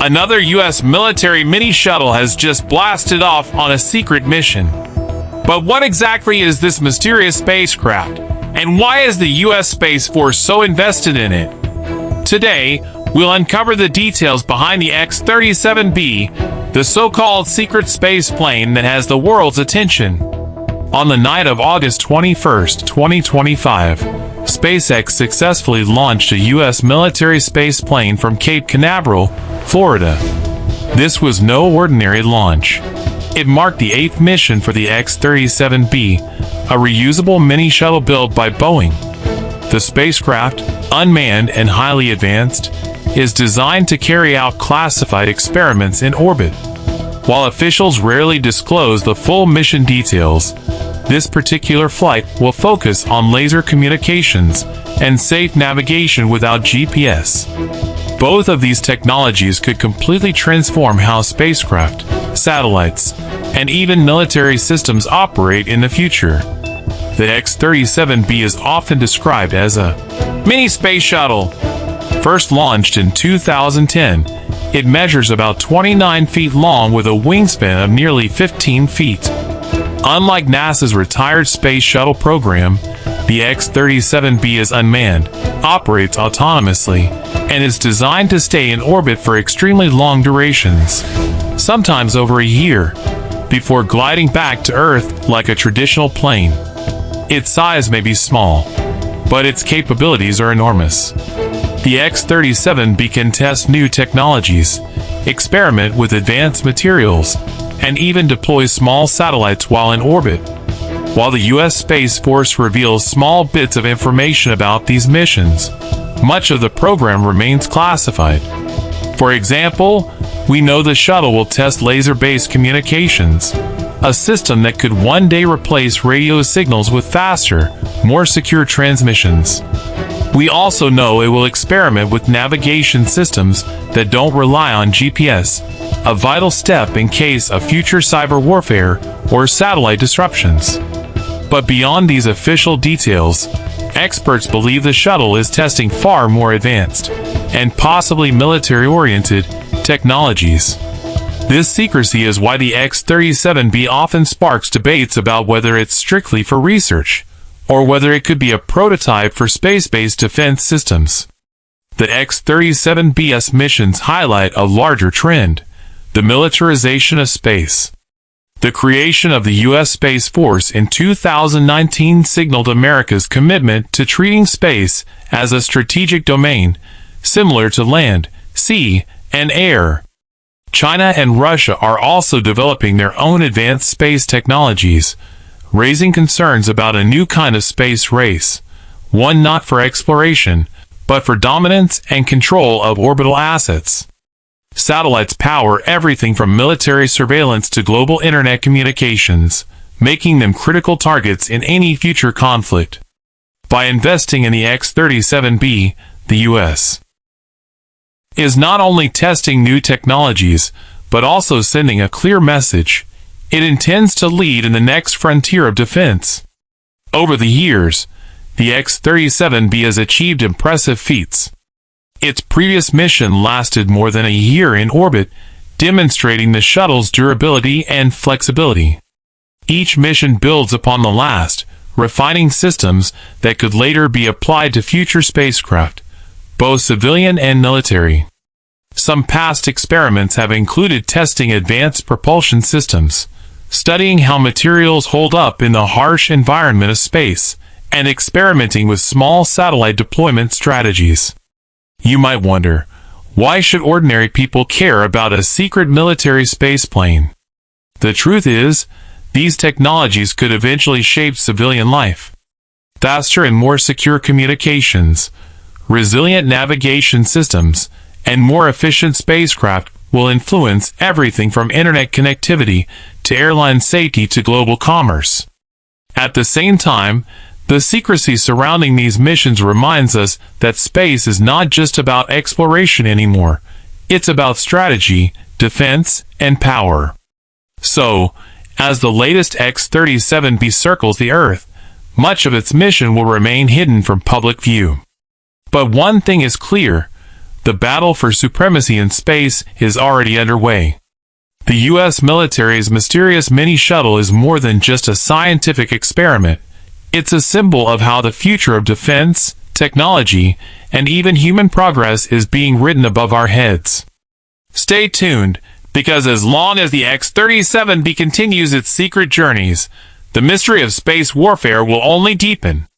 Another U.S. military mini-shuttle has just blasted off on a secret mission. But what exactly is this mysterious spacecraft, and why is the U.S. Space Force so invested in it? Today, we'll uncover the details behind the X-37B, the so-called secret space plane that has the world's attention. On the night of August 21, 2025, SpaceX successfully launched a U.S. military space plane from Cape Canaveral, Florida. This was no ordinary launch. It marked the 8th mission for the X-37B, a reusable mini-shuttle built by Boeing. The spacecraft, unmanned and highly advanced, is designed to carry out classified experiments in orbit. While officials rarely disclose the full mission details, this particular flight will focus on laser communications and safe navigation without GPS. Both of these technologies could completely transform how spacecraft, satellites, and even military systems operate in the future. The X-37B is often described as a mini space shuttle. First launched in 2010, it measures about 29 feet long with a wingspan of nearly 15 feet. Unlike NASA's retired space shuttle program, the X-37B is unmanned, operates autonomously, and is designed to stay in orbit for extremely long durations, sometimes over a year, before gliding back to Earth like a traditional plane. Its size may be small, but its capabilities are enormous. The X-37B can test new technologies, experiment with advanced materials, and even deploy small satellites while in orbit. While the U.S. Space Force reveals small bits of information about these missions, much of the program remains classified. For example, we know the shuttle will test laser-based communications, a system that could one day replace radio signals with faster, more secure transmissions. We also know it will experiment with navigation systems that don't rely on GPS, a vital step in case of future cyber warfare or satellite disruptions. But beyond these official details, experts believe the shuttle is testing far more advanced and possibly military-oriented technologies. This secrecy is why the X-37B often sparks debates about whether it's strictly for research, or whether it could be a prototype for space-based defense systems. The X-37B's missions highlight a larger trend: the militarization of space. The creation of the U.S. Space Force in 2019 signaled America's commitment to treating space as a strategic domain, similar to land, sea, and air. China and Russia are also developing their own advanced space technologies, raising concerns about a new kind of space race, one not for exploration, but for dominance and control of orbital assets. Satellites power everything from military surveillance to global internet communications, making them critical targets in any future conflict. By investing in the X-37B, the U.S. is not only testing new technologies, but also sending a clear message: it intends to lead in the next frontier of defense. Over the years, the X-37B has achieved impressive feats. Its previous mission lasted more than a year in orbit, demonstrating the shuttle's durability and flexibility. Each mission builds upon the last, refining systems that could later be applied to future spacecraft, both civilian and military. Some past experiments have included testing advanced propulsion systems, studying how materials hold up in the harsh environment of space, and experimenting with small satellite deployment strategies. You might wonder, why should ordinary people care about a secret military space plane? The truth is, these technologies could eventually shape civilian life. Faster and more secure communications, resilient navigation systems, and more efficient spacecraft will influence everything from internet connectivity to airline safety to global commerce. At the same time, the secrecy surrounding these missions reminds us that space is not just about exploration anymore. It's about strategy, defense, and power. So, as the latest X-37B circles the Earth, much of its mission will remain hidden from public view. But one thing is clear: The battle for supremacy in space is already underway. The U.S. military's mysterious mini-shuttle is more than just a scientific experiment. It's a symbol of how the future of defense, technology, and even human progress is being written above our heads. Stay tuned, because as long as the X-37B continues its secret journeys, the mystery of space warfare will only deepen.